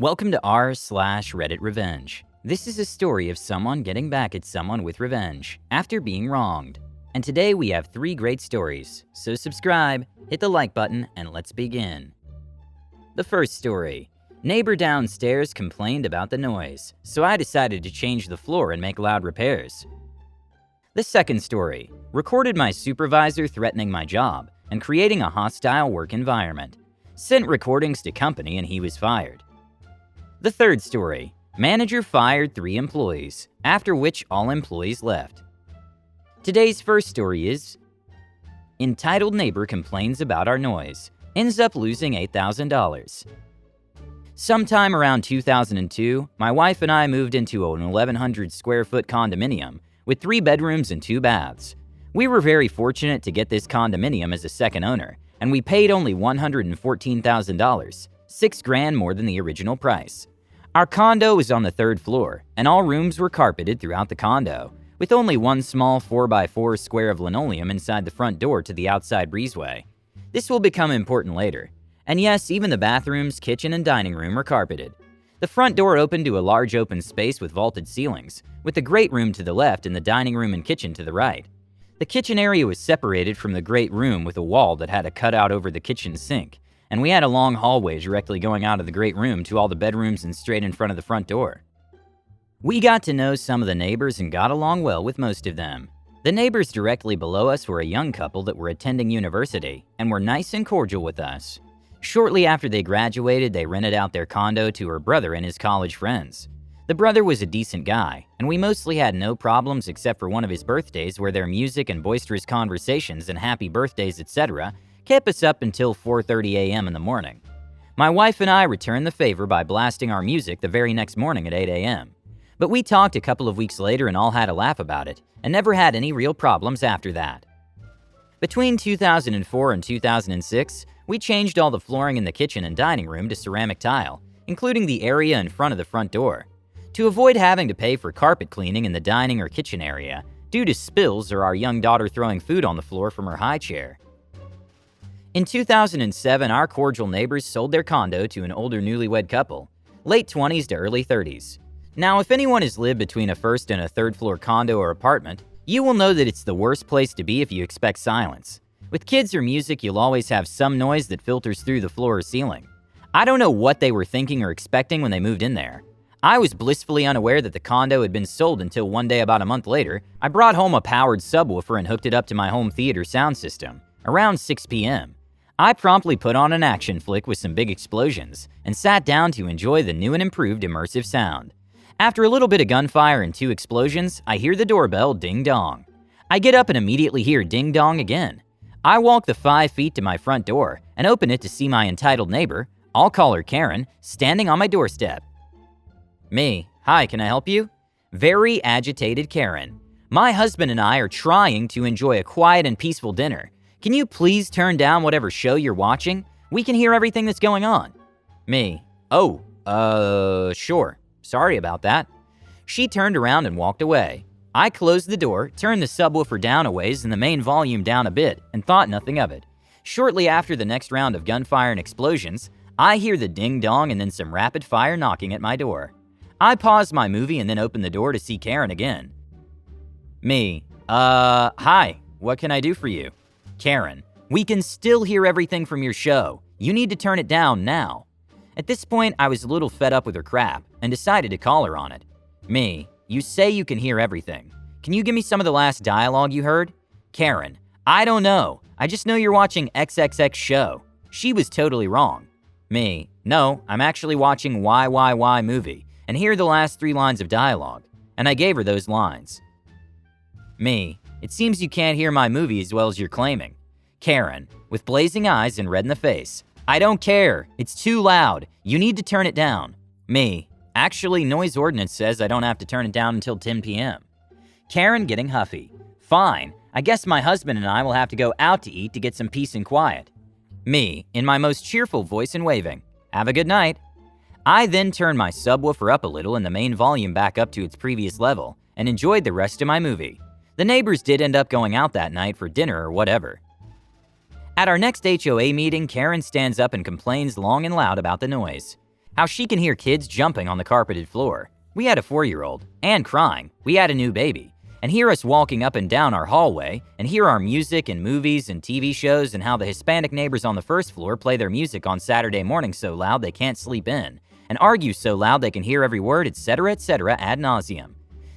Welcome to r/Reddit Revenge. This is a story of someone getting back at someone with revenge after being wronged. And today we have 3 great stories, so subscribe, hit the like button, and let's begin. The first story. Neighbor downstairs complained about the noise, so I decided to change the floor and make loud repairs. The second story. Recorded my supervisor threatening my job and creating a hostile work environment. Sent recordings to company and he was fired. The third story. Manager fired 3 employees, after which all employees left. Today's first story is entitled Neighbor Complains About Our Noise, Ends Up Losing $8,000. Sometime around 2002, my wife and I moved into an 1,100 square foot condominium with 3 bedrooms and 2 baths. We were very fortunate to get this condominium as a second owner, and we paid only $114,000, $6,000 more than the original price. Our condo was on the 3rd floor, and all rooms were carpeted throughout the condo, with only one small 4x4 square of linoleum inside the front door to the outside breezeway. This will become important later. And yes, even the bathrooms, kitchen, and dining room are carpeted. The front door opened to a large open space with vaulted ceilings, with the great room to the left and the dining room and kitchen to the right. The kitchen area was separated from the great room with a wall that had a cutout over the kitchen sink, and we had a long hallway directly going out of the great room to all the bedrooms and straight in front of the front door. We got to know some of the neighbors and got along well with most of them. The neighbors directly below us were a young couple that were attending university and were nice and cordial with us. Shortly after they graduated, they rented out their condo to her brother and his college friends. The brother was a decent guy, and we mostly had no problems except for one of his birthdays where their music and boisterous conversations and happy birthdays, etc., kept us up until 4:30 a.m. in the morning. My wife and I returned the favor by blasting our music the very next morning at 8 a.m. But we talked a couple of weeks later and all had a laugh about it, and never had any real problems after that. Between 2004 and 2006, we changed all the flooring in the kitchen and dining room to ceramic tile, including the area in front of the front door, to avoid having to pay for carpet cleaning in the dining or kitchen area due to spills or our young daughter throwing food on the floor from her high chair. In 2007, our cordial neighbors sold their condo to an older newlywed couple, late 20s to early 30s. Now, if anyone has lived between a 1st and a 3rd floor condo or apartment, you will know that it's the worst place to be if you expect silence. With kids or music, you'll always have some noise that filters through the floor or ceiling. I don't know what they were thinking or expecting when they moved in there. I was blissfully unaware that the condo had been sold until one day about a month later, I brought home a powered subwoofer and hooked it up to my home theater sound system, around 6 p.m. I promptly put on an action flick with some big explosions and sat down to enjoy the new and improved immersive sound. After a little bit of gunfire and 2 explosions, I hear the doorbell ding-dong. I get up and immediately hear ding-dong again. I walk the 5 feet to my front door and open it to see my entitled neighbor, I'll call her Karen, standing on my doorstep. Me, hi, can I help you? Very agitated Karen. My husband and I are trying to enjoy a quiet and peaceful dinner. Can you please turn down whatever show you're watching? We can hear everything that's going on. Me, sure. Sorry about that. She turned around and walked away. I closed the door, turned the subwoofer down a ways and the main volume down a bit, and thought nothing of it. Shortly after the next round of gunfire and explosions, I hear the ding-dong and then some rapid fire knocking at my door. I paused my movie and then opened the door to see Karen again. Me, hi, what can I do for you? Karen, we can still hear everything from your show. You need to turn it down now. At this point, I was a little fed up with her crap and decided to call her on it. Me, you say you can hear everything. Can you give me some of the last dialogue you heard? Karen, I don't know. I just know you're watching XXX show. She was totally wrong. Me, no, I'm actually watching YYY movie, and here are the last 3 lines of dialogue. And I gave her those lines. Me, it seems you can't hear my movie as well as you're claiming. Karen, with blazing eyes and red in the face. I don't care. It's too loud. You need to turn it down. Me, actually, noise ordinance says I don't have to turn it down until 10 p.m. Karen getting huffy. Fine, I guess my husband and I will have to go out to eat to get some peace and quiet. Me, in my most cheerful voice and waving. Have a good night. I then turned my subwoofer up a little and the main volume back up to its previous level and enjoyed the rest of my movie. The neighbors did end up going out that night for dinner or whatever. At our next HOA meeting, Karen stands up and complains long and loud about the noise. how she can hear kids jumping on the carpeted floor. We had a 4-year-old, and crying. We had a new baby. And hear us walking up and down our hallway, and hear our music and movies and TV shows, and how the Hispanic neighbors on the first floor play their music on Saturday mornings so loud they can't sleep in, and argue so loud they can hear every word, etc., ad nauseum.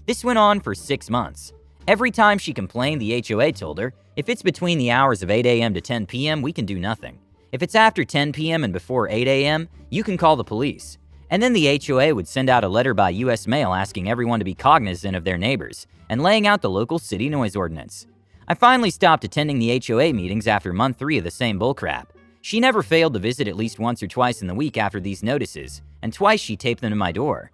This went on for 6 months. Every time she complained, the HOA told her, if it's between the hours of 8 a.m. to 10 p.m., we can do nothing. If it's after 10 p.m. and before 8 a.m., you can call the police. And then the HOA would send out a letter by U.S. mail asking everyone to be cognizant of their neighbors and laying out the local city noise ordinance. I finally stopped attending the HOA meetings after month 3 of the same bullcrap. She never failed to visit at least once or twice in the week after these notices, and twice she taped them to my door.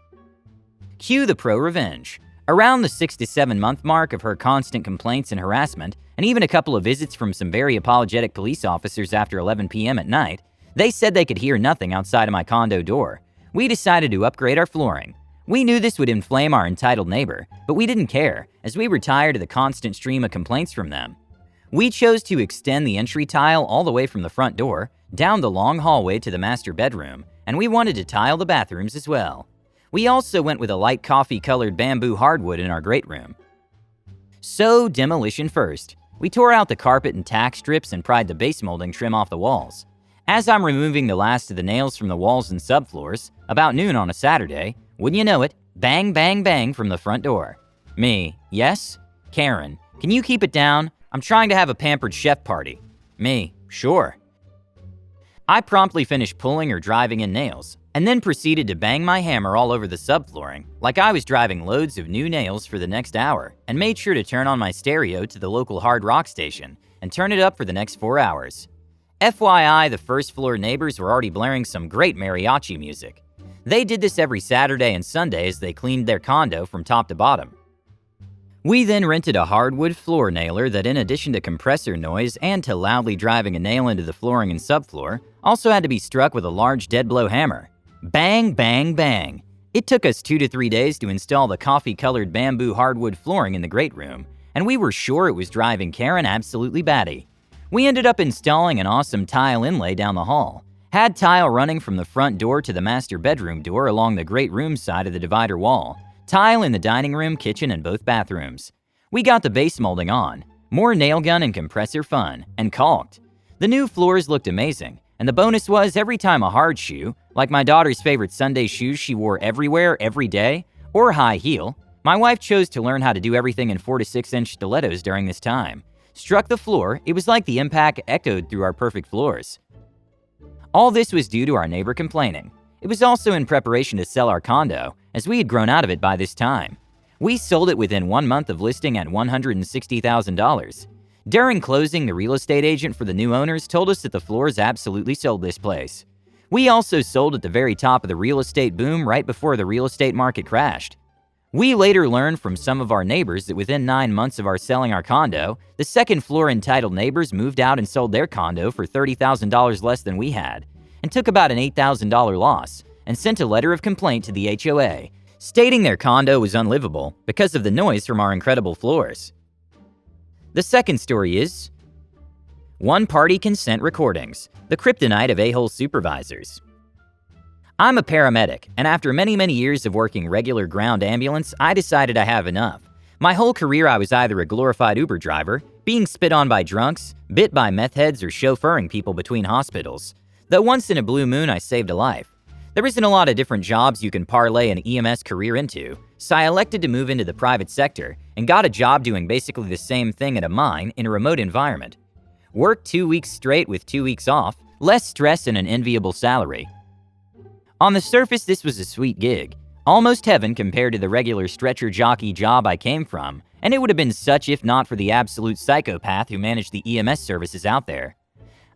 Cue the pro revenge. Around the 6 to 7 month mark of her constant complaints and harassment, and even a couple of visits from some very apologetic police officers after 11 p.m. at night, they said they could hear nothing outside of my condo door. We decided to upgrade our flooring. We knew this would inflame our entitled neighbor, but we didn't care, as we were tired of the constant stream of complaints from them. We chose to extend the entry tile all the way from the front door, down the long hallway to the master bedroom, and we wanted to tile the bathrooms as well. We also went with a light coffee-colored bamboo hardwood in our great room. So, demolition first. We tore out the carpet and tack strips and pried the base molding trim off the walls. As I'm removing the last of the nails from the walls and subfloors, about noon on a Saturday, wouldn't you know it, bang, bang, bang from the front door. Me, yes? Karen, can you keep it down? I'm trying to have a pampered chef party. Me, sure. I promptly finished pulling or driving in nails, and then proceeded to bang my hammer all over the subflooring like I was driving loads of new nails for the next hour, and made sure to turn on my stereo to the local hard rock station and turn it up for the next 4 hours. FYI, the first floor neighbors were already blaring some great mariachi music. They did this every Saturday and Sunday as they cleaned their condo from top to bottom. We then rented a hardwood floor nailer that, in addition to compressor noise and to loudly driving a nail into the flooring and subfloor, also had to be struck with a large dead blow hammer. Bang, bang, bang. It took us 2 to 3 days to install the coffee-colored bamboo hardwood flooring in the great room, and we were sure it was driving Karen absolutely batty. We ended up installing an awesome tile inlay down the hall. Had tile running from the front door to the master bedroom door along the great room side of the divider wall. Tile in the dining room, kitchen, and both bathrooms. We got the base molding on. More nail gun and compressor fun, and caulked. The new floors looked amazing, and the bonus was every time a hard shoe, like my daughter's favorite Sunday shoes she wore everywhere, every day, or high heel, my wife chose to learn how to do everything in 4 to 6 inch stilettos during this time. Struck the floor, it was like the impact echoed through our perfect floors. All this was due to our neighbor complaining. It was also in preparation to sell our condo, as we had grown out of it by this time. We sold it within 1 month of listing at $160,000. During closing, the real estate agent for the new owners told us that the floors absolutely sold this place. We also sold at the very top of the real estate boom right before the real estate market crashed. We later learned from some of our neighbors that within 9 months of our selling our condo, the second floor entitled neighbors moved out and sold their condo for $30,000 less than we had, and took about an $8,000 loss, and sent a letter of complaint to the HOA, stating their condo was unlivable because of the noise from our incredible floors. The second story is one-party consent recordings, the kryptonite of a-hole supervisors. I'm a paramedic, and after many years of working regular ground ambulance, I decided I have enough. My whole career I was either a glorified Uber driver, being spit on by drunks, bit by meth heads, or chauffeuring people between hospitals. Though once in a blue moon I saved a life. There isn't a lot of different jobs you can parlay an EMS career into, so I elected to move into the private sector and got a job doing basically the same thing at a mine in a remote environment. Worked 2 weeks straight with 2 weeks off, less stress and an enviable salary. On the surface, this was a sweet gig, almost heaven compared to the regular stretcher jockey job I came from, and it would have been such if not for the absolute psychopath who managed the EMS services out there.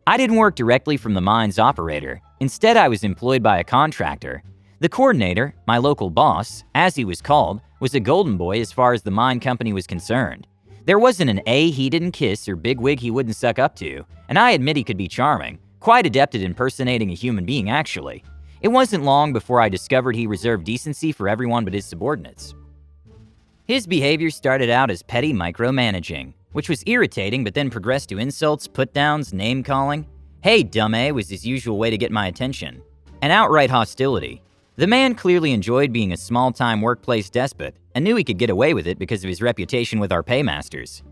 I didn't work directly from the mine's operator. Instead, I was employed by a contractor. The coordinator, my local boss, as he was called, was a golden boy as far as the mine company was concerned. There wasn't an A he didn't kiss or bigwig he wouldn't suck up to, and I admit he could be charming, quite adept at impersonating a human being actually. It wasn't long before I discovered he reserved decency for everyone but his subordinates. His behavior started out as petty micromanaging, which was irritating but then progressed to insults, put-downs, name-calling. "Hey, dumb A" was his usual way to get my attention. and outright hostility. The man clearly enjoyed being a small-time workplace despot and knew he could get away with it because of his reputation with our paymasters.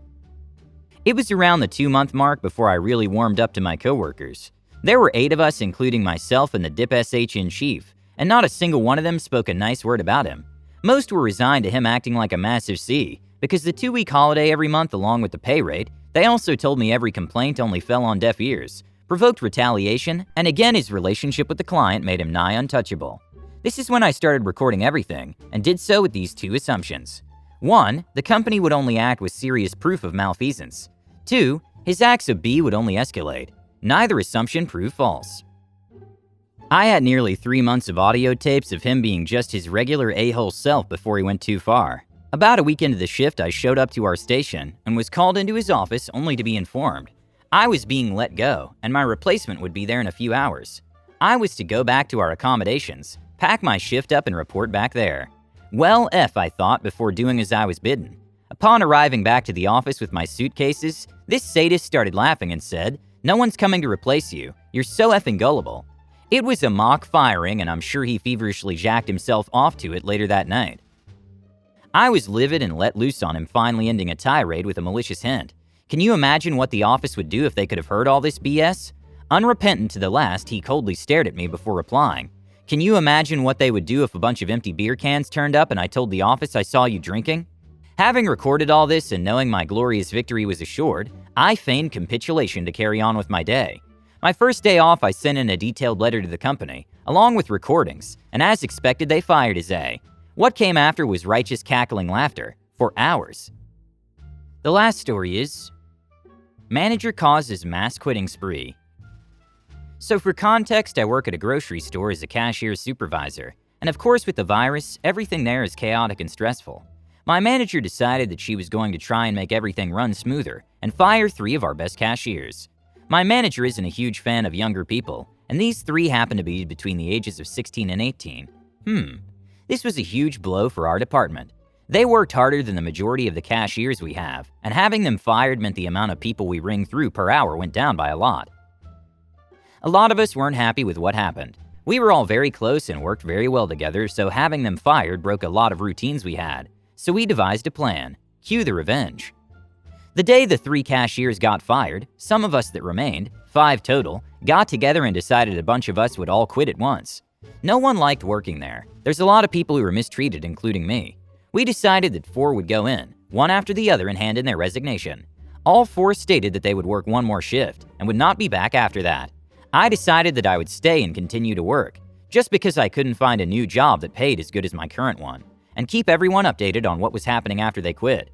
It was around the 2-month mark before I really warmed up to my coworkers. There were 8 of us, including myself and the DIP SH in chief, and not a single one of them spoke a nice word about him. Most were resigned to him acting like a massive C, because the 2-week holiday every month along with the pay rate, they also told me every complaint only fell on deaf ears, provoked retaliation, and again his relationship with the client made him nigh untouchable. This is when I started recording everything, and did so with these 2 assumptions. 1, the company would only act with serious proof of malfeasance. 2, his acts of B would only escalate. Neither assumption proved false. I had nearly 3 months of audio tapes of him being just his regular a-hole self before he went too far. About a week into the shift, I showed up to our station and was called into his office only to be informed I was being let go and my replacement would be there in a few hours. I was to go back to our accommodations, pack my shift up and report back there. Well, I thought before doing as I was bidden. Upon arriving back to the office with my suitcases, this sadist started laughing and said, "No one's coming to replace you. You're so effing gullible." It was a mock firing, and I'm sure he feverishly jacked himself off to it later that night. I was livid and let loose on him, finally ending a tirade with a malicious hint. Can you imagine what the office would do if they could have heard all this BS? Unrepentant to the last, he coldly stared at me before replying. Can you imagine what they would do if a bunch of empty beer cans turned up and I told the office I saw you drinking? Having recorded all this and knowing my glorious victory was assured, I feigned capitulation to carry on with my day. My first day off, I sent in a detailed letter to the company, along with recordings, and as expected, they fired his A. What came after was righteous cackling laughter, for hours. The last story is, manager causes mass quitting spree. So for context, I work at a grocery store as a cashier supervisor, and of course with the virus, everything there is chaotic and stressful. My manager decided that she was going to try and make everything run smoother and fire 3 of our best cashiers. My manager isn't a huge fan of younger people, and these 3 happen to be between the ages of 16 and 18. This was a huge blow for our department. They worked harder than the majority of the cashiers we have, and having them fired meant the amount of people we ring through per hour went down by a lot. A lot of us weren't happy with what happened. We were all very close and worked very well together, so having them fired broke a lot of routines we had. So we devised a plan. Cue the revenge. The day the 3 cashiers got fired, some of us that remained, 5 total, got together and decided a bunch of us would all quit at once. No one liked working there. There's a lot of people who were mistreated, including me. We decided that 4 would go in, one after the other, and hand in their resignation. All 4 stated that they would work 1 more shift and would not be back after that. I decided that I would stay and continue to work, just because I couldn't find a new job that paid as good as my current one, and keep everyone updated on what was happening after they quit.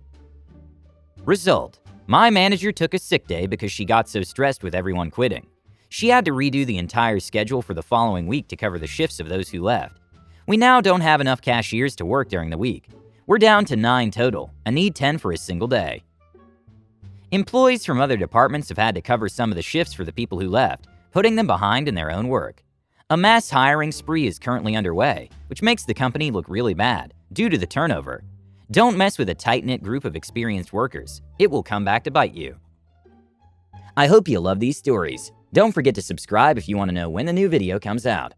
Result: my manager took a sick day because she got so stressed with everyone quitting. She had to redo the entire schedule for the following week to cover the shifts of those who left. We now don't have enough cashiers to work during the week. We're down to 9 total and need 10 for a single day. Employees from other departments have had to cover some of the shifts for the people who left, putting them behind in their own work. A mass hiring spree is currently underway, which makes the company look really bad due to the turnover. Don't mess with a tight-knit group of experienced workers. It will come back to bite you. I hope you love these stories. Don't forget to subscribe if you want to know when the new video comes out.